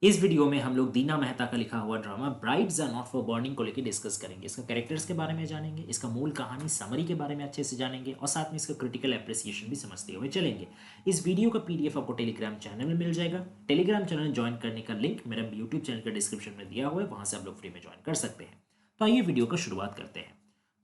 इस वीडियो में हम लोग दीना मेहता का लिखा हुआ drama brides are not for burning को लेकर डिस्कस करेंगे। इसका कैरेक्टर्स के बारे में जानेंगे, इसका मूल कहानी समरी के बारे में अच्छे से जानेंगे और साथ में इसका क्रिटिकल एप्रिसिएशन भी समझते हुए चलेंगे। इस वीडियो का पीडीएफ आपको टेलीग्राम चैनल में मिल जाएगा। टेलीग्राम चैनल ज्वाइन करने का लिंक मेरा यूट्यूब चैनल के डिस्क्रिप्शन में दिया हुआ है, वहां से आप लोग फ्री में ज्वाइन कर सकते हैं। तो आइए वीडियो का शुरुआत करते हैं।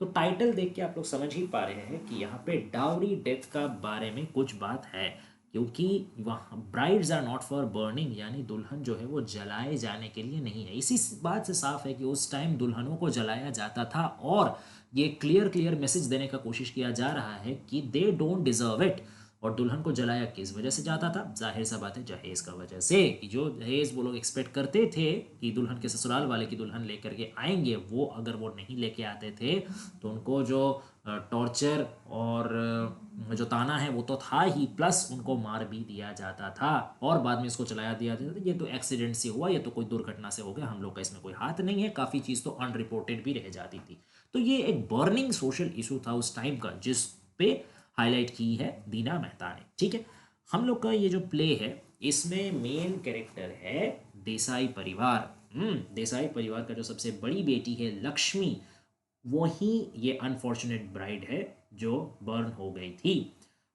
तो टाइटल देख के आप लोग समझ ही पा रहे हैं कि यहाँ पे डाउरी डेथ का बारे में कुछ बात है, क्योंकि वहाँ brides are not for burning यानी दुल्हन जो है वो जलाए जाने के लिए नहीं है। इसी बात से साफ है कि उस टाइम दुल्हनों को जलाया जाता था और ये क्लियर मैसेज देने का कोशिश किया जा रहा है कि दे डोंट डिजर्व इट। और दुल्हन को जलाया किस वजह से जाता था? जाहिर सा बात है, जहेज का वजह से। कि जो जहेज वो लोग एक्सपेक्ट करते थे कि दुल्हन के ससुराल वाले की दुल्हन लेकर के आएंगे, वो अगर वो नहीं लेके आते थे तो उनको जो टॉर्चर और जो ताना है वो तो था ही, प्लस उनको मार भी दिया जाता था और बाद में इसको चलाया दिया जाता था। ये तो एक्सीडेंट से हुआ, ये तो कोई दुर्घटना से हो गया, हम लोग का इसमें कोई हाथ नहीं है। काफ़ी चीज़ तो अनरिपोर्टेड भी रह जाती थी। तो ये एक बर्निंग सोशल इशू था उस टाइम का, जिस पे हाईलाइट की है दीना मेहता ने। ठीक है, हम लोग का ये जो प्ले है इसमें मेन कैरेक्टर है देसाई परिवार। देसाई परिवार का जो सबसे बड़ी बेटी है लक्ष्मी, वही ये अनफॉर्चुनेट ब्राइड है जो बर्न हो गई थी।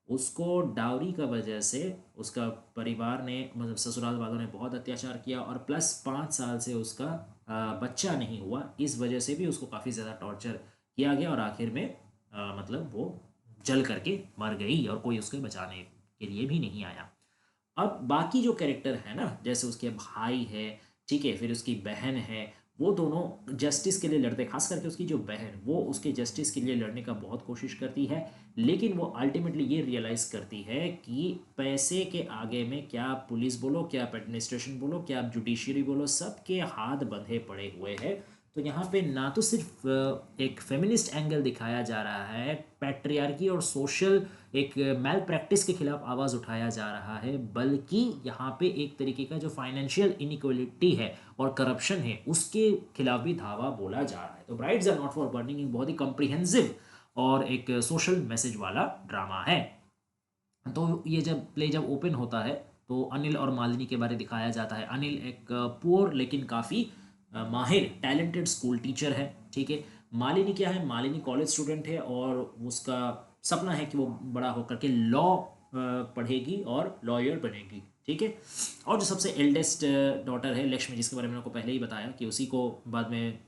उसको डाउरी का वजह से उसका परिवार ने, मतलब ससुराल वालों ने बहुत अत्याचार किया और प्लस 5 साल से उसका बच्चा नहीं हुआ। इस वजह से भी उसको काफ़ी ज़्यादा टॉर्चर किया गया और आखिर में मतलब वो जल करके मर गई और कोई उसके बचाने के लिए भी नहीं आया। अब बाकी जो कैरेक्टर है ना, जैसे उसके भाई है, ठीक है, फिर उसकी बहन है, वो दोनों जस्टिस के लिए लड़ते। खास करके उसकी जो बहन, वो उसके जस्टिस के लिए लड़ने का बहुत कोशिश करती है, लेकिन वो अल्टीमेटली ये रियलाइज़ करती है कि पैसे के आगे में क्या आप पुलिस बोलो, क्या आप एडमिनिस्ट्रेशन बोलो, क्या आप जुडिशरी बोलो, सबके हाथ बंधे पड़े हुए हैं। तो यहाँ पे ना तो सिर्फ एक फेमिनिस्ट एंगल दिखाया जा रहा है, पैट्रियार्की और सोशल एक मैल प्रैक्टिस के खिलाफ आवाज़ उठाया जा रहा है, बल्कि यहाँ पे एक तरीके का जो फाइनेंशियल इनइक्वलिटी है और करप्शन है उसके खिलाफ भी धावा बोला जा रहा है। तो brides are not for burning एक बहुत ही कॉम्प्रिहेंसिव और एक सोशल मैसेज वाला ड्रामा है। तो ये जब प्ले जब ओपन होता है तो अनिल और मालिनी के बारे दिखाया जाता है। अनिल एक पुअर लेकिन काफ़ी माहिर टैलेंटेड स्कूल टीचर है। ठीक है, मालिनी क्या है? मालिनी कॉलेज स्टूडेंट है और उसका सपना है कि वो बड़ा होकर के लॉ पढ़ेगी और लॉयर बनेगी। ठीक है, और जो सबसे एल्डेस्ट डॉटर है लक्ष्मी, जिसके बारे में आपको पहले ही बताया कि उसी को बाद में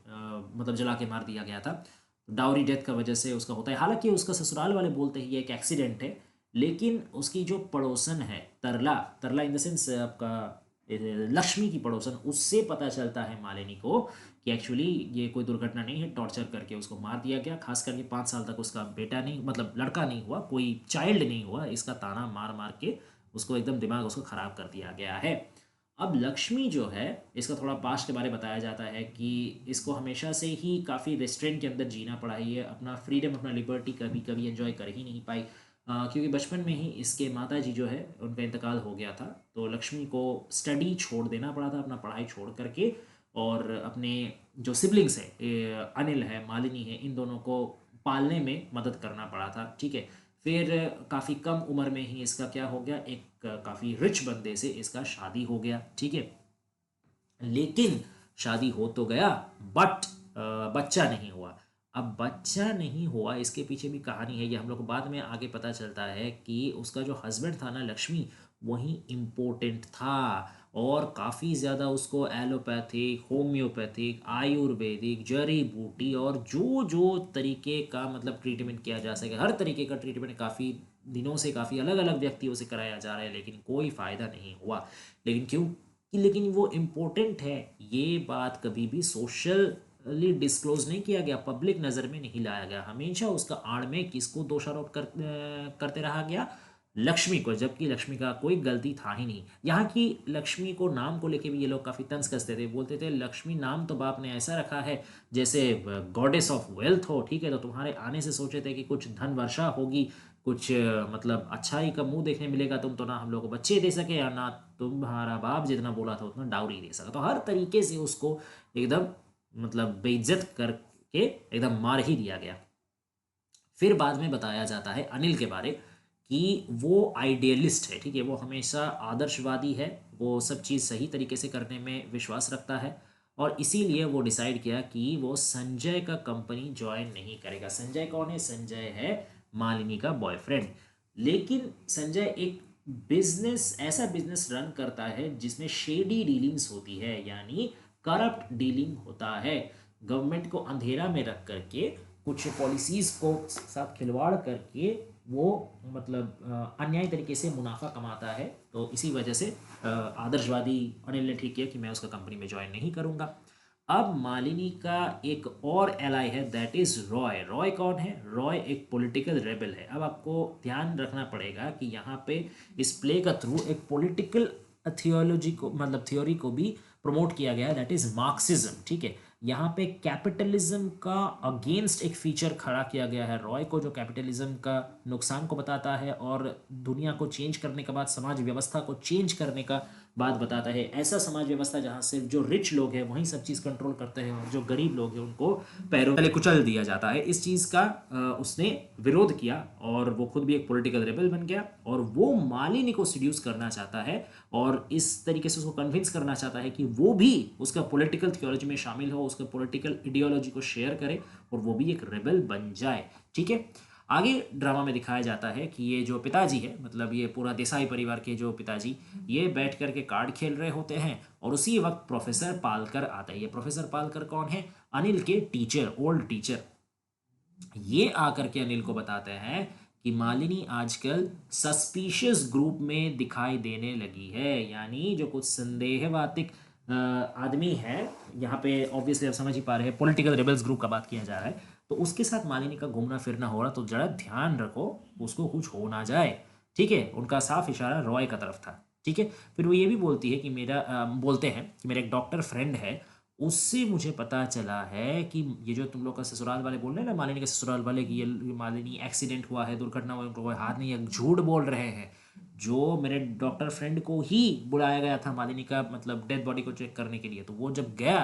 मतलब जला के मार दिया गया था। डाउरी डेथ का वजह से उसका होता है। हालांकि उसका ससुराल वाले बोलते हैं ये एक एक्सीडेंट है, लेकिन उसकी जो पड़ोसन है तरला, तरला इन द सेंस आपका लक्ष्मी की पड़ोसन, उससे पता चलता है मालिनी को कि एक्चुअली ये कोई दुर्घटना नहीं है, टॉर्चर करके उसको मार दिया गया। खास करके 5 साल तक उसका बेटा नहीं, मतलब लड़का नहीं हुआ, कोई चाइल्ड नहीं हुआ, इसका ताना मार मार के उसको एकदम दिमाग उसको ख़राब कर दिया गया है। अब लक्ष्मी जो है, इसका थोड़ा पास्ट के बारे में बताया जाता है कि इसको हमेशा से ही काफ़ी रेस्ट्रेंट के अंदर जीना पड़ा है। ये अपना फ्रीडम, अपना लिबर्टी कभी कभी एंजॉय कर ही नहीं पाई, क्योंकि बचपन में ही इसके माता जी जो है उनका इंतकाल हो गया था। तो लक्ष्मी को स्टडी छोड़ देना पड़ा था, अपना पढ़ाई छोड़ करके, और अपने जो सिबलिंग्स है, अनिल है, मालिनी है, इन दोनों को पालने में मदद करना पड़ा था। ठीक है, फिर काफ़ी कम उम्र में ही इसका क्या हो गया, एक काफ़ी रिच बंदे से इसका शादी हो गया। ठीक है, लेकिन शादी हो तो गया बट बच्चा नहीं हुआ। अब बच्चा नहीं हुआ, इसके पीछे भी कहानी है, ये हम लोग को बाद में आगे पता चलता है कि उसका जो हस्बैंड था ना लक्ष्मी, वही इम्पोर्टेंट था और काफ़ी ज़्यादा उसको एलोपैथिक, होम्योपैथिक, आयुर्वेदिक, जड़ी बूटी और जो जो तरीके का मतलब ट्रीटमेंट किया जा सके, हर तरीके का ट्रीटमेंट काफ़ी दिनों से काफ़ी अलग अलग व्यक्तियों से कराया जा रहा है, लेकिन कोई फ़ायदा नहीं हुआ। लेकिन क्यों? कि लेकिन वो इम्पोर्टेंट है, ये बात कभी भी सोशली डिस्क्लोज नहीं किया गया, पब्लिक नज़र में नहीं लाया गया। हमेशा उसका आड़ में किसको दोषारोप करते रहा गया? लक्ष्मी को, जबकि लक्ष्मी का कोई गलती था ही नहीं। यहाँ की लक्ष्मी को नाम को लेके भी ये लोग काफ़ी तंज कसते थे, बोलते थे लक्ष्मी नाम तो बाप ने ऐसा रखा है जैसे गॉडेस ऑफ वेल्थ हो। ठीक है, तो तुम्हारे आने से सोचे थे कि कुछ धन वर्षा होगी, कुछ मतलब अच्छाई का मुंह देखने मिलेगा, तुम तो ना हम लोग को बच्चे दे सके या ना तुम्हारा बाप जितना बोला था उतना डाउरी दे सका। तो हर तरीके से उसको एकदम मतलब बेइज्जत करके एकदम मार ही दिया गया। फिर बाद में बताया जाता है अनिल के बारे कि वो आइडियलिस्ट है। ठीक है, वो हमेशा आदर्शवादी है, वो सब चीज़ सही तरीके से करने में विश्वास रखता है और इसीलिए वो डिसाइड किया कि वो संजय का कंपनी ज्वाइन नहीं करेगा। संजय कौन है? संजय है मालिनी का बॉयफ्रेंड। लेकिन संजय एक ऐसा बिजनेस रन करता है जिसमें शेडी डीलिंग्स होती है, यानी करप्ट डीलिंग होता है। गवर्नमेंट को अंधेरा में रख करके कुछ पॉलिसीज को साथ खिलवाड़ करके वो मतलब अन्यायी तरीके से मुनाफा कमाता है। तो इसी वजह से आदर्शवादी अनिल ने ठीक किया कि मैं उसका कंपनी में ज्वाइन नहीं करूंगा। अब मालिनी का एक और एलाई है, दैट इज रॉय। रॉय कौन है? रॉय एक पॉलिटिकल रेबल है। अब आपको ध्यान रखना पड़ेगा कि यहाँ पे इस प्ले का थ्रू एक पॉलिटिकल थियोलॉजी को मतलब थ्योरी को भी प्रमोट किया गया है, दैट इज मार्क्सिज्म। ठीक है, यहाँ पे कैपिटलिज्म का अगेंस्ट एक फीचर खड़ा किया गया है रॉय को, जो कैपिटलिज्म का नुकसान को बताता है और दुनिया को चेंज करने के बाद, समाज व्यवस्था को चेंज करने का बात बताता है। ऐसा समाज व्यवस्था जहाँ सिर्फ जो रिच लोग हैं वहीं सब चीज़ कंट्रोल करते हैं और जो गरीब लोग हैं उनको पैरों तले कुचल दिया जाता है। इस चीज़ का उसने विरोध किया और वो खुद भी एक पॉलिटिकल रेबल बन गया और वो मालिनी को सीड्यूस करना चाहता है और इस तरीके से उसको कन्विंस करना चाहता है कि वो भी उसका पॉलिटिकल थियोलॉजी में शामिल हो, उसका पॉलिटिकल आइडियोलॉजी को शेयर करे और वो भी एक रेबल बन जाए। ठीक है, आगे ड्रामा में दिखाया जाता है कि ये जो पिताजी है, मतलब ये पूरा देसाई परिवार के जो पिताजी, ये बैठ कर के कार्ड खेल रहे होते हैं और उसी वक्त प्रोफेसर पालकर आता है। ये प्रोफेसर पालकर कौन है? अनिल के टीचर, ओल्ड टीचर। ये आकर के अनिल को बताते हैं कि मालिनी आजकल सस्पिशियस ग्रुप में दिखाई देने लगी है, यानी जो कुछ संदेहवातिक आदमी है, यहाँ पे ऑब्वियसली आप समझ ही पा रहे हैं पॉलिटिकल रेबल्स ग्रुप का बात किया जा रहा है, तो उसके साथ मालिनी का घूमना फिरना हो रहा, तो जरा ध्यान रखो उसको कुछ हो ना जाए। ठीक है, उनका साफ इशारा रॉय का तरफ था। ठीक है, फिर वो ये भी बोलती है कि बोलते हैं कि मेरा एक डॉक्टर फ्रेंड है, उससे मुझे पता चला है कि ये जो तुम लोग का ससुराल वाले बोल रहे हैं ना, मालिनी के ससुराल वाले, कि ये मालिनी एक्सीडेंट हुआ है, दुर्घटना हुआ है, उनको कोई हाथ नहीं है, झूठ बोल रहे हैं। जो मेरे डॉक्टर फ्रेंड को ही बुलाया गया था मालिनी का मतलब डेड बॉडी को चेक करने के लिए, तो वो जब गया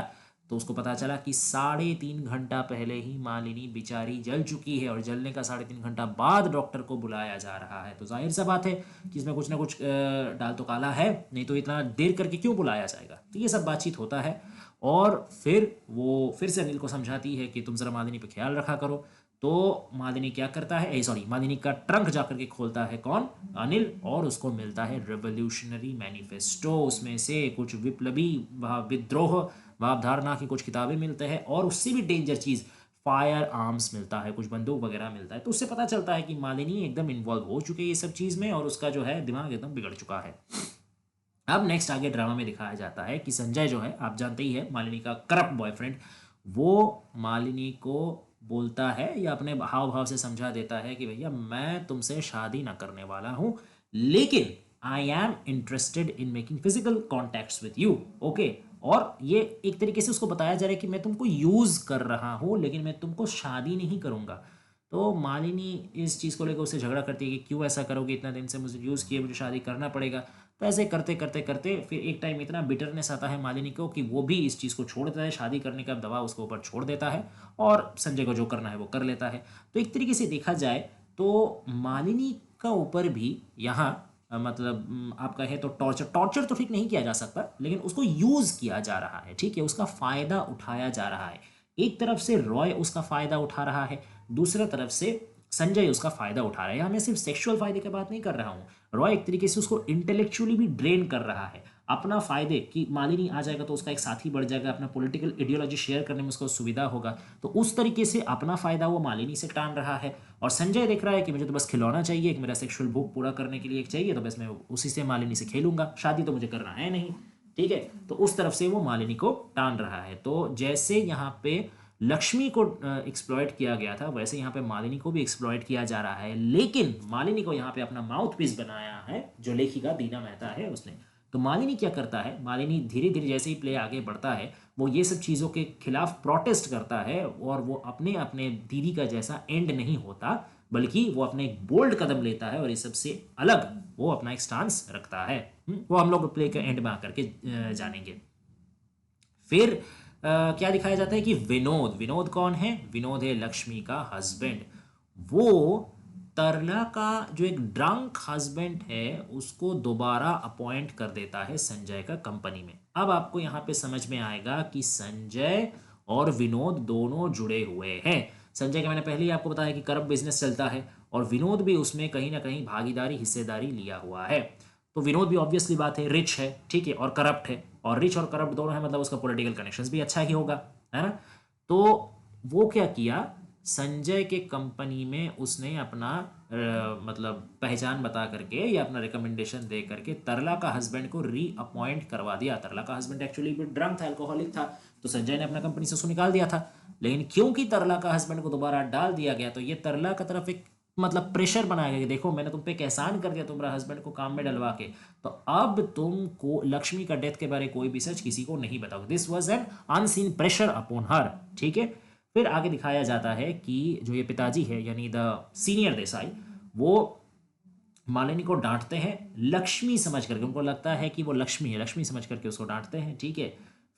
तो उसको पता चला कि 3.5 घंटा पहले ही मालिनी बेचारी जल चुकी है और जलने का 3.5 घंटा बाद डॉक्टर को बुलाया जा रहा है। तो जाहिर सा बात है कि इसमें कुछ ना कुछ डाल तो काला है, नहीं तो इतना देर करके क्यों बुलाया जाएगा। तो ये सब बातचीत होता है और फिर वो फिर से अनिल को समझाती है कि तुम ज़रा मालिनी पे ख्याल रखा करो। तो मालिनी क्या करता है, सॉरी, मालिनी का ट्रंक जाकर के खोलता है कौन? अनिल, और उसको मिलता है रेवोल्यूशनरी मैनिफेस्टो। उसमें से कुछ विप्लवी विद्रोह भावधारणा की कुछ किताबें मिलते हैं और उससे भी डेंजर चीज़ फायर आर्म्स मिलता है, कुछ बंदूक वगैरह मिलता है। तो उससे पता चलता है कि मालिनी एकदम इन्वॉल्व हो चुकी है ये सब चीज़ में और उसका जो है दिमाग एकदम बिगड़ चुका है। अब नेक्स्ट आगे ड्रामा में दिखाया जाता है कि संजय जो है, आप जानते ही है, मालिनी का करप्ट बॉयफ्रेंड, वो मालिनी को बोलता है या अपने हाव भाव से समझा देता है कि भैया मैं तुमसे शादी ना करने वाला हूँ, लेकिन I am interested in making physical contacts with you. Okay, और ये एक तरीके से उसको बताया जा रहा है कि मैं तुमको यूज कर रहा हूँ लेकिन मैं तुमको शादी नहीं करूँगा। तो मालिनी इस चीज़ को लेकर उससे झगड़ा करती है कि क्यों ऐसा करोगे, इतना दिन से मुझे यूज़ किए, मुझे शादी करना पड़ेगा। तो ऐसे करते करते करते फिर एक टाइम इतना बिटरनेस आता है मालिनी को कि वो भी इस चीज़ को छोड़ देता है, शादी करने का दबाव उसके ऊपर छोड़ देता है और संजय को जो करना है वो कर लेता है। तो एक तरीके से देखा जाए तो मालिनी का ऊपर भी यहाँ मतलब आप कहें तो टॉर्चर तो ठीक नहीं किया जा सकता, लेकिन उसको यूज़ किया जा रहा है। ठीक है, उसका फ़ायदा उठाया जा रहा है। एक तरफ से रॉय उसका फ़ायदा उठा रहा है, दूसरा तरफ से संजय उसका फ़ायदा उठा रहा है। यहाँ मैं सिर्फ सेक्सुअल फ़ायदे की बात नहीं कर रहा हूँ, रॉय एक तरीके से उसको इंटेलेक्चुअली भी ड्रेन कर रहा है अपना फ़ायदे, कि मालिनी आ जाएगा तो उसका एक साथी बढ़ जाएगा, अपना पॉलिटिकल आइडियोलॉजी शेयर करने में उसको सुविधा होगा, तो उस तरीके से अपना फ़ायदा वो मालिनी से टान रहा है। और संजय देख रहा है कि मुझे तो बस खिलौना चाहिए, कि मेरा सेक्सुअल भूख पूरा करने के लिए एक चाहिए, तो बस मैं उसी से मालिनी से खेलूंगा, शादी तो मुझे करना है नहीं। ठीक है, तो उस तरफ से वो मालिनी को टान रहा है। तो जैसे यहाँ पे लक्ष्मी को एक्सप्लॉइट किया गया था, वैसे यहाँ पे मालिनी को भी एक्सप्लॉइट किया जा रहा है, लेकिन मालिनी को यहाँ पे अपना माउथ पीस बनाया है जो लेखिका दीना मेहता है उसने। तो मालिनी क्या करता है, मालिनी धीरे धीरे जैसे ही प्ले आगे बढ़ता है वो ये सब चीज़ों के खिलाफ प्रोटेस्ट करता है और वो अपने अपने दीदी का जैसा एंड नहीं होता, बल्कि वो अपने एक बोल्ड कदम लेता है और इस सबसे अलग वो अपना एक स्टांस रखता है। वो हम लोग प्ले के एंड में आकर के जानेंगे। फिर क्या दिखाया जाता है कि विनोद, विनोद कौन है? विनोद है लक्ष्मी का हस्बैंड। वो तरला का जो एक ड्रंक हस्बैंड है उसको दोबारा अपॉइंट कर देता है संजय का कंपनी में। अब आपको यहाँ पे समझ में आएगा कि संजय और विनोद दोनों जुड़े हुए हैं। संजय का मैंने पहले ही आपको बताया कि करप्ट बिजनेस चलता है और विनोद भी उसमें कहीं ना कहीं भागीदारी हिस्सेदारी लिया हुआ है। तो विनोद भी ऑब्वियसली बात है रिच है, ठीक है, और करप्ट है, और रिच और करप्ट दोनों है मतलब उसका पॉलिटिकल कनेक्शंस भी अच्छा ही होगा, है ना। तो वो क्या किया, संजय के कंपनी में उसने अपना मतलब पहचान बता करके या अपना रिकमेंडेशन दे करके तरला का हस्बैंड को रीअपॉइंट करवा दिया। तरला का हस्बैंड एक्चुअली भी ड्रंक था, अल्कोहलिक था, तो संजय ने अपना कंपनी से उसको निकाल दिया था। लेकिन क्योंकि तरला का हस्बैंड को दोबारा डाल दिया गया तो ये तरला का तरफ एक मतलब प्रेशर बनाया गया कि देखो मैंने तुम पे एक एहसान कर दिया तुम्हारा हस्बैंड को काम में डलवा के, तो अब तुमको लक्ष्मी का डेथ के बारे कोई भी सच किसी को नहीं बताओ। This was an unseen pressure upon her, ठीक है। फिर आगे दिखाया जाता है कि जो ये पिताजी है यानी द सीनियर देसाई, वो मालिनी को डांटते हैं लक्ष्मी समझ करके, उनको लगता है कि वो लक्ष्मी है, लक्ष्मी समझ करके उसको डांटते हैं, ठीक है।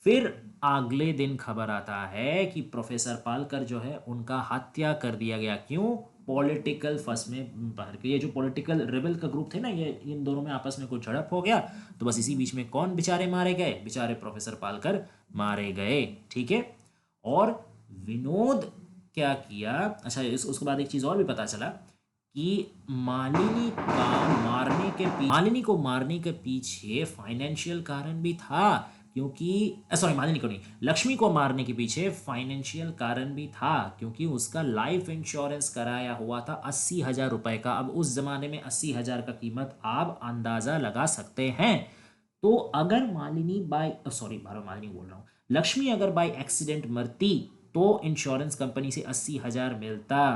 फिर अगले दिन खबर आता है कि प्रोफेसर पालकर जो है उनका हत्या कर दिया गया। क्यों? पॉलिटिकल फंस में भर के। ये जो पॉलिटिकल रेबल का ग्रुप थे ना, ये इन दोनों में आपस में कुछ झड़प हो गया, तो बस इसी बीच में कौन बेचारे मारे गए? बेचारे प्रोफेसर पालकर मारे गए, ठीक है। और विनोद क्या किया, अच्छा उसके बाद एक चीज़ और भी पता चला कि मालिनी को मारने के पीछे फाइनेंशियल कारण भी था, क्योंकि सॉरी मालिनी को नहीं, लक्ष्मी को मारने के पीछे फाइनेंशियल कारण भी था, क्योंकि उसका लाइफ इंश्योरेंस कराया हुआ था 80,000 रुपए का। अब उस जमाने में 80,000 का कीमत आप अंदाजा लगा सकते हैं। तो अगर मालिनी बाय सॉरी बार मालिनी बोल रहा हूँ, लक्ष्मी अगर बाय एक्सीडेंट मरती तो इंश्योरेंस कंपनी से 80,000 मिलता।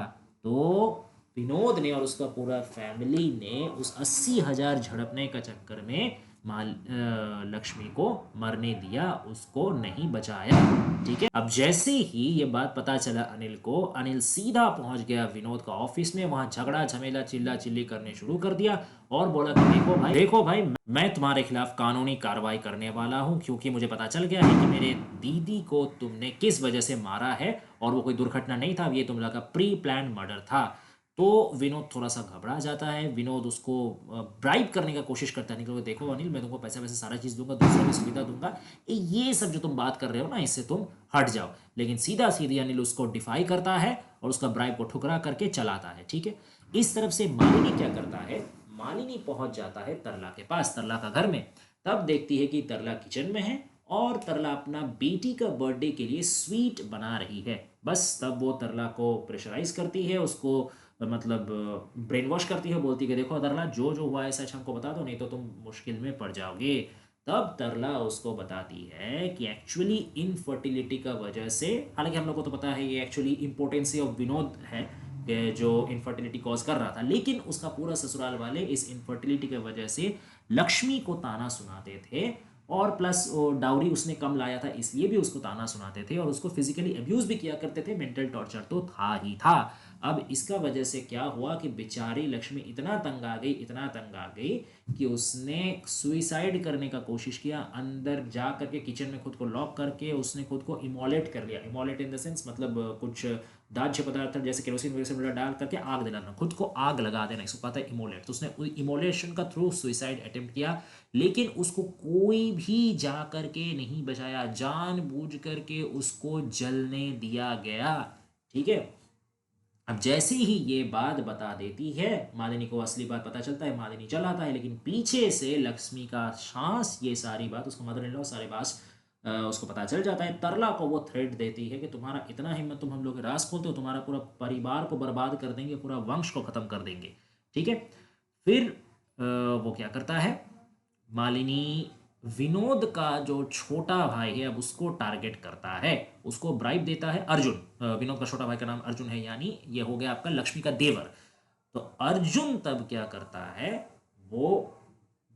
तो विनोद ने और उसका पूरा फैमिली ने उस 80,000 झड़पने का चक्कर में लक्ष्मी को मरने दिया, उसको नहीं बचाया, ठीक है। अब जैसे ही ये बात पता चला अनिल को, अनिल सीधा पहुंच गया विनोद का ऑफिस में, वहां झगड़ा झमेला चिल्ला चिल्ली करने शुरू कर दिया और बोला कि देखो भाई मैं तुम्हारे खिलाफ कानूनी कार्रवाई करने वाला हूं, क्योंकि मुझे पता चल गया है कि मेरे दीदी को तुमने किस वजह से मारा है और वो कोई दुर्घटना नहीं था, ये तुम लोग का प्री प्लान मर्डर था। तो विनोद थोड़ा सा घबरा जाता है। विनोद उसको ब्राइब करने का कोशिश करता है, निकलो देखो अनिल मैं तुमको पैसा वैसे सारा चीज़ दूंगा, दूसरा भी सुविधा दूंगा, ये सब जो तुम बात कर रहे हो ना इससे तुम हट जाओ। लेकिन सीधा सीधी अनिल उसको डिफाई करता है और उसका ब्राइब को ठुकरा करके चलाता है, ठीक है। इस तरफ से मालिनी क्या करता है, मालिनी पहुंच जाता है तरला के पास, तरला का घर में। तब देखती है कि तरला किचन में है और तरला अपना बेटी का बर्थडे के लिए स्वीट बना रही है। बस तब वो तरला को प्रेशराइज करती है, उसको मतलब ब्रेन वॉश करती है, बोलती है कि देखो तरला जो जो हुआ है सच हमको बता दो, नहीं तो तुम मुश्किल में पड़ जाओगे। तब तरला उसको बताती है कि एक्चुअली इनफर्टिलिटी का वजह से, हालांकि हम लोग को तो पता है ये एक्चुअली इम्पोर्टेंसी ऑफ विनोद है जो इनफर्टिलिटी कॉज कर रहा था, लेकिन उसका पूरा ससुराल वाले इस इनफर्टिलिटी की वजह से लक्ष्मी को ताना सुनाते थे, और प्लस डाउरी उसने कम लाया था इसलिए भी उसको ताना सुनाते थे, और उसको फिजिकली अब्यूज भी किया करते थे, मेंटल टॉर्चर तो था ही था। अब इसका वजह से क्या हुआ कि बेचारी लक्ष्मी इतना तंग आ गई, इतना तंग आ गई कि उसने सुइसाइड करने का कोशिश किया। अंदर जा करके किचन में खुद को लॉक करके उसने खुद को इमोलेट कर लिया। इमोलेट इन द सेंस मतलब कुछ दाह्य पदार्थ जैसे केरोसिन वगैरह डाल करके आग दिलाना, खुद को आग लगा देना, इसको कहता है इमोलेट। तो उसने इमोलेशन का थ्रू सुइसाइड अटेम्प्ट किया, लेकिन उसको कोई भी जा करके नहीं बचाया, जानबूझ करके उसको जलने दिया गया, ठीक है। अब जैसे ही ये बात बता देती है मालिनी को, असली बात पता चलता है, मालिनी चल आता है, लेकिन पीछे से लक्ष्मी का सांस ये सारी बात उसको मदर इन लॉ सारे बात उसको पता चल जाता है। तरला को वो थ्रेट देती है कि तुम्हारा इतना हिम्मत, तुम हम लोग के राज खोलते हो, तुम्हारा पूरा परिवार को बर्बाद कर देंगे, पूरा वंश को खत्म कर देंगे, ठीक है। फिर वो क्या करता है, मालिनी विनोद का जो छोटा भाई है अब उसको टारगेट करता है, उसको ब्राइब देता है अर्जुन। विनोद का छोटा भाई का नाम अर्जुन है, यानी ये हो गया आपका लक्ष्मी का देवर। तो अर्जुन तब क्या करता है, वो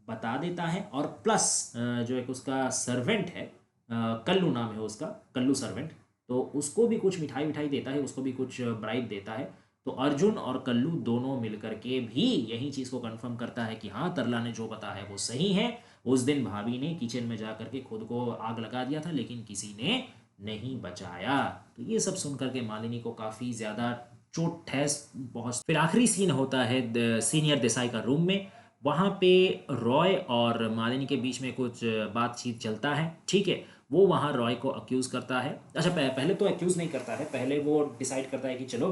बता देता है, और प्लस जो एक उसका सर्वेंट है, कल्लू नाम है उसका, कल्लू सर्वेंट, तो उसको भी कुछ मिठाई विठाई देता है, उसको भी कुछ ब्राइब देता है। तो अर्जुन और कल्लू दोनों मिलकर के भी यही चीज़ को कंफर्म करता है कि हाँ तरला ने जो बताया है वो सही है। उस दिन भाभी ने किचन में जा करके खुद को आग लगा दिया था, लेकिन किसी ने नहीं बचाया। तो ये सब सुन करके मालिनी को काफ़ी ज़्यादा चोट ठैस बहुत। फिर आखिरी सीन होता है सीनियर देसाई का रूम में। वहाँ पे रॉय और मालिनी के बीच में कुछ बातचीत चलता है, ठीक है। वो वहाँ रॉय को अक्यूज़ करता है। अच्छा, पहले तो अक्यूज़ नहीं करता है, पहले वो डिसाइड करता है कि चलो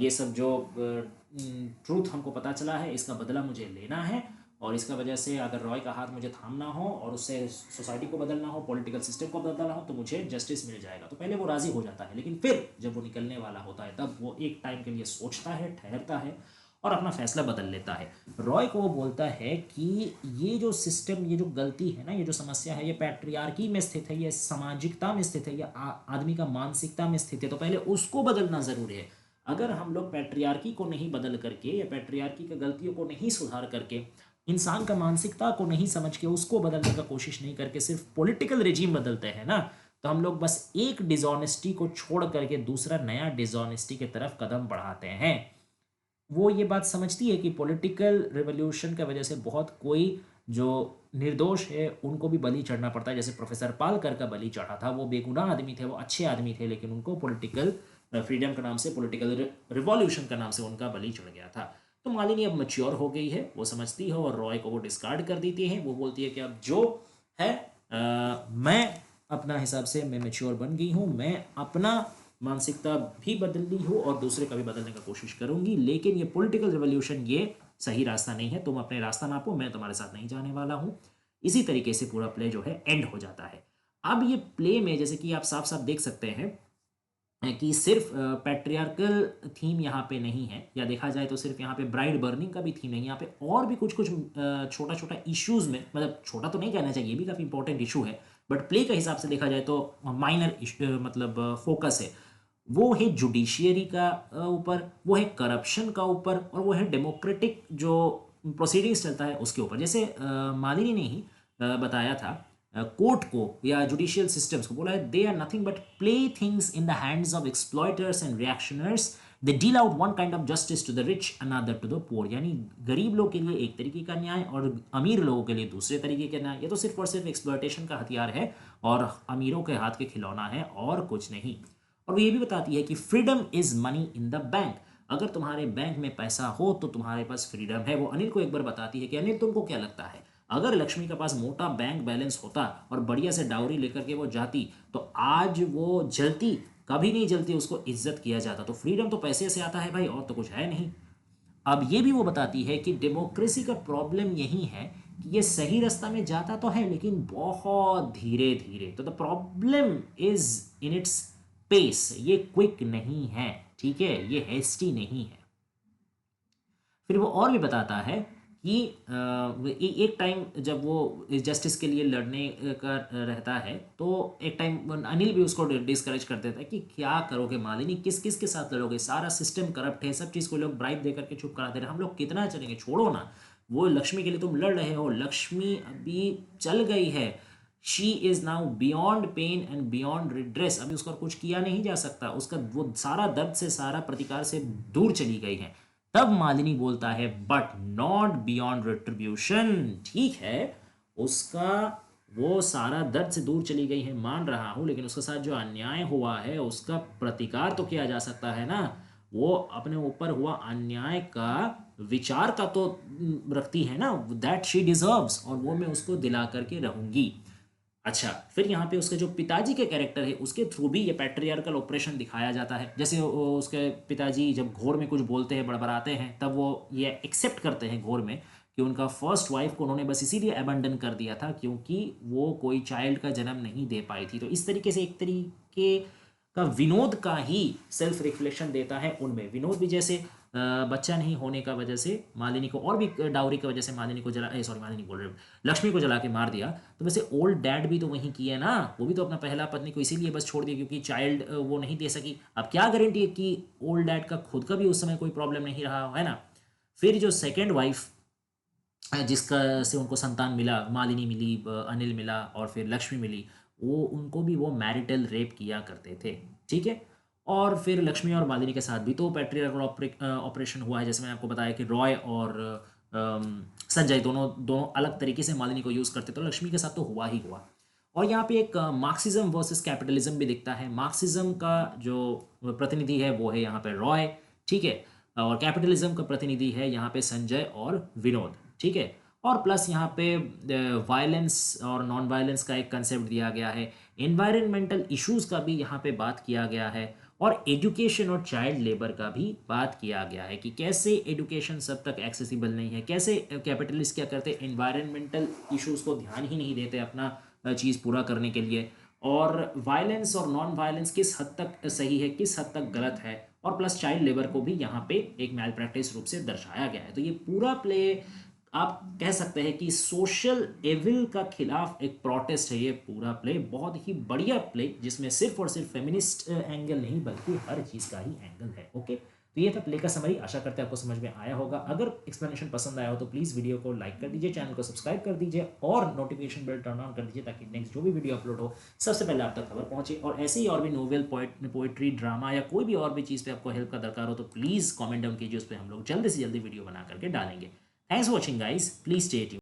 ये सब जो ट्रूथ हमको पता चला है इसका बदला मुझे लेना है, और इसका वजह से अगर रॉय का हाथ मुझे थामना हो और उससे सोसाइटी को बदलना हो, पॉलिटिकल सिस्टम को बदलना हो, तो मुझे जस्टिस मिल जाएगा। तो पहले वो राज़ी हो जाता है, लेकिन फिर जब वो निकलने वाला होता है तब वो एक टाइम के लिए सोचता है, ठहरता है और अपना फैसला बदल लेता है। रॉय को वो बोलता है कि ये जो सिस्टम, ये जो गलती है ना, ये जो समस्या है, ये पैट्रियार्की में स्थित है, ये सामाजिकता में स्थित है, ये आदमी का मानसिकता में स्थित है, तो पहले उसको बदलना ज़रूरी है। अगर हम लोग पैट्रियार्की को नहीं बदल करके या पैट्रियार्की की गलतियों को नहीं सुधार करके, इंसान का मानसिकता को नहीं समझ के उसको बदलने का कोशिश नहीं करके सिर्फ पॉलिटिकल रेजिम बदलते हैं ना, तो हम लोग बस एक डिसऑनेस्टी को छोड़ करके दूसरा नया डिसऑनेस्टी की तरफ कदम बढ़ाते हैं। वो ये बात समझती है कि पॉलिटिकल रिवॉल्यूशन की वजह से बहुत कोई जो निर्दोष है उनको भी बलि चढ़ना पड़ता है। जैसे प्रोफेसर पालकर का बलि चढ़ा था, वो बेगुनाह आदमी थे, वो अच्छे आदमी थे, लेकिन उनको पॉलिटिकल फ्रीडम के नाम से, पॉलिटिकल रिवॉल्यूशन का नाम से उनका बलि चढ़ गया था। तो मालिनी अब मैच्योर हो गई है, वो समझती है और रॉय को वो डिस्कार्ड कर देती है। वो बोलती है कि अब जो है मैं अपना हिसाब से मैं मैच्योर बन गई हूँ, मैं अपना मानसिकता भी बदल ली हूँ और दूसरे का भी बदलने का कोशिश करूंगी, लेकिन ये पॉलिटिकल रिवॉल्यूशन ये सही रास्ता नहीं है, तुम अपने रास्ता नापो, मैं तुम्हारे साथ नहीं जाने वाला हूँ। इसी तरीके से पूरा प्ले जो है एंड हो जाता है। अब ये प्ले में जैसे कि आप साफ साफ देख सकते हैं कि सिर्फ पैट्रियार्कल थीम यहाँ पे नहीं है, या देखा जाए तो सिर्फ यहाँ पे ब्राइड बर्निंग का भी थीम नहीं, यहाँ पे और भी कुछ कुछ छोटा छोटा इश्यूज में, मतलब छोटा तो नहीं कहना चाहिए, ये भी काफ़ी इंपॉर्टेंट इशू है, बट प्ले के हिसाब से देखा जाए तो माइनर मतलब फोकस है। वो है जुडिशियरी का ऊपर, वो है करप्शन का ऊपर, और वो है डेमोक्रेटिक जो प्रोसीडिंग्स चलता है उसके ऊपर। जैसे मालिनी ने ही बताया था कोर्ट को या जुडिशियल सिस्टम्स को, बोला है they are nothing but playthings in the hands of exploiters and reactioners, they deal out one kind of justice to the rich, another to the poor. यानी गरीब लोग के लिए एक तरीके का न्याय और अमीर लोगों के लिए दूसरे तरीके का न्याय। ये तो सिर्फ और सिर्फ एक्सप्लॉयटेशन का हथियार है और अमीरों के हाथ के खिलौना है और कुछ नहीं। और वो ये भी बताती है कि freedom is money in the bank. अगर तुम्हारे बैंक में पैसा हो तो तुम्हारे पास फ्रीडम है। वो अनिल को एक बार बताती है कि अनिल तुमको क्या लगता है, अगर लक्ष्मी के पास मोटा बैंक बैलेंस होता और बढ़िया से डाउरी लेकर के वो जाती तो आज वो जलती, कभी नहीं जलती, उसको इज्जत किया जाता। तो फ्रीडम तो पैसे से आता है भाई, और तो कुछ है नहीं। अब ये भी वो बताती है कि डेमोक्रेसी का प्रॉब्लम यही है कि ये सही रास्ता में जाता तो है लेकिन बहुत धीरे धीरे। तो the problem is in its pace, ये क्विक नहीं है, ठीक है, ये हेस्टी नहीं है। फिर वो और भी बताता है कि एक टाइम जब वो जस्टिस के लिए लड़ने का रहता है तो एक टाइम अनिल भी उसको डिस्करेज कर देता है कि क्या करोगे मालिनी, किस किस के साथ लड़ोगे, सारा सिस्टम करप्ट है, सब चीज़ को लोग ब्राइब दे करके चुप करा दे रहे हैं, हम लोग कितना चलेंगे, छोड़ो ना। वो लक्ष्मी के लिए तुम लड़ रहे हो, लक्ष्मी अभी चल गई है, she is now beyond pain and beyond redress, अभी उसका कुछ किया नहीं जा सकता, उसका वो सारा दर्द से, सारा प्रतिकार से दूर चली गई है। तब मालिनी बोलता है बट नॉट बियॉन्ड रिट्रीब्यूशन। ठीक है, उसका वो सारा दर्द से दूर चली गई है, मान रहा हूँ, लेकिन उसके साथ जो अन्याय हुआ है उसका प्रतिकार तो किया जा सकता है ना। वो अपने ऊपर हुआ अन्याय का विचार का तो रखती है ना, दैट शी डिजर्व्स, और वो मैं उसको दिला करके रहूंगी। अच्छा, फिर यहाँ पे उसके जो पिताजी के कैरेक्टर है उसके थ्रू भी ये पैट्रियार्कल ऑपरेशन दिखाया जाता है। जैसे उसके पिताजी जब घोर में कुछ बोलते हैं, बड़बड़ाते हैं, तब वो ये एक्सेप्ट करते हैं घोर में कि उनका फर्स्ट वाइफ को उन्होंने बस इसीलिए अबंडन कर दिया था क्योंकि वो कोई चाइल्ड का जन्म नहीं दे पाई थी। तो इस तरीके से एक तरीके का विनोद का ही सेल्फ रिफ्लेक्शन देता है उनमें। विनोद भी जैसे बच्चा नहीं होने का वजह से मालिनी को, और भी डाउरी की वजह से मालिनी को जला, सॉरी मालिनी बोल रहे हो, लक्ष्मी को जला के मार दिया। तो वैसे ओल्ड डैड भी तो वही किया ना, वो भी तो अपना पहला पत्नी को इसीलिए बस छोड़ दिया क्योंकि चाइल्ड वो नहीं दे सकी। अब क्या गारंटी है कि ओल्ड डैड का खुद का भी उस समय कोई प्रॉब्लम नहीं रहा है ना। फिर जो सेकेंड वाइफ जिसका से उनको संतान मिला, मालिनी मिली, अनिल मिला और फिर लक्ष्मी मिली, वो उनको भी वो मैरिटल रेप किया करते थे, ठीक है। और फिर लक्ष्मी और मालिनी के साथ भी तो पैट्रियार्कल ऑपरेशन हुआ है। जैसे मैंने आपको बताया कि रॉय और संजय दोनों दोनों अलग तरीके से मालिनी को यूज़ करते, तो लक्ष्मी के साथ तो हुआ ही हुआ। और यहाँ पे एक मार्क्सिज्म वर्सेस कैपिटलिज्म भी दिखता है। मार्क्सिज्म का जो प्रतिनिधि है वो है यहाँ पे रॉय, ठीक है। और कैपिटलिज्म का प्रतिनिधि है यहाँ पे संजय और विनोद, ठीक है। और प्लस यहाँ पे वायलेंस और नॉन वायलेंस का एक कंसेप्ट दिया गया है। एनवायरमेंटल इश्यूज का भी यहाँ पे बात किया गया है। और एजुकेशन और चाइल्ड लेबर का भी बात किया गया है कि कैसे एजुकेशन सब तक एक्सेसिबल नहीं है, कैसे कैपिटलिस्ट क्या करते हैं, एनवायरमेंटल इश्यूज को ध्यान ही नहीं देते अपना चीज़ पूरा करने के लिए। और वायलेंस और नॉन वायलेंस किस हद तक सही है, किस हद तक गलत है। और प्लस चाइल्ड लेबर को भी यहाँ पे एक मैल प्रैक्टिस रूप से दर्शाया गया है। तो ये पूरा प्ले आप कह सकते हैं कि सोशल एविल का खिलाफ एक प्रोटेस्ट है। ये पूरा प्ले बहुत ही बढ़िया प्ले, जिसमें सिर्फ और सिर्फ फेमिनिस्ट एंगल नहीं बल्कि हर चीज़ का ही एंगल है। ओके, तो ये था प्ले का समरी। आशा करते हैं आपको समझ में आया होगा। अगर एक्सप्लेनेशन पसंद आया हो तो प्लीज़ वीडियो को लाइक कर दीजिए, चैनल को सब्सक्राइब कर दीजिए और नोटिफिकेशन बेल टर्न ऑन कर दीजिए, ताकि नेक्स्ट जो भी वीडियो अपलोड हो सबसे पहले आप तक खबर पहुंचे। और ऐसे ही और भी नोवेल, पोइट्री, ड्रामा या कोई भी और भी चीज़ पे आपको हेल्प का दरकार हो तो प्लीज़ कॉमेंट डाउन कीजिए, उस पर हम लोग जल्दी से जल्दी वीडियो बना करके डालेंगे। Thanks for watching guys, please stay tuned.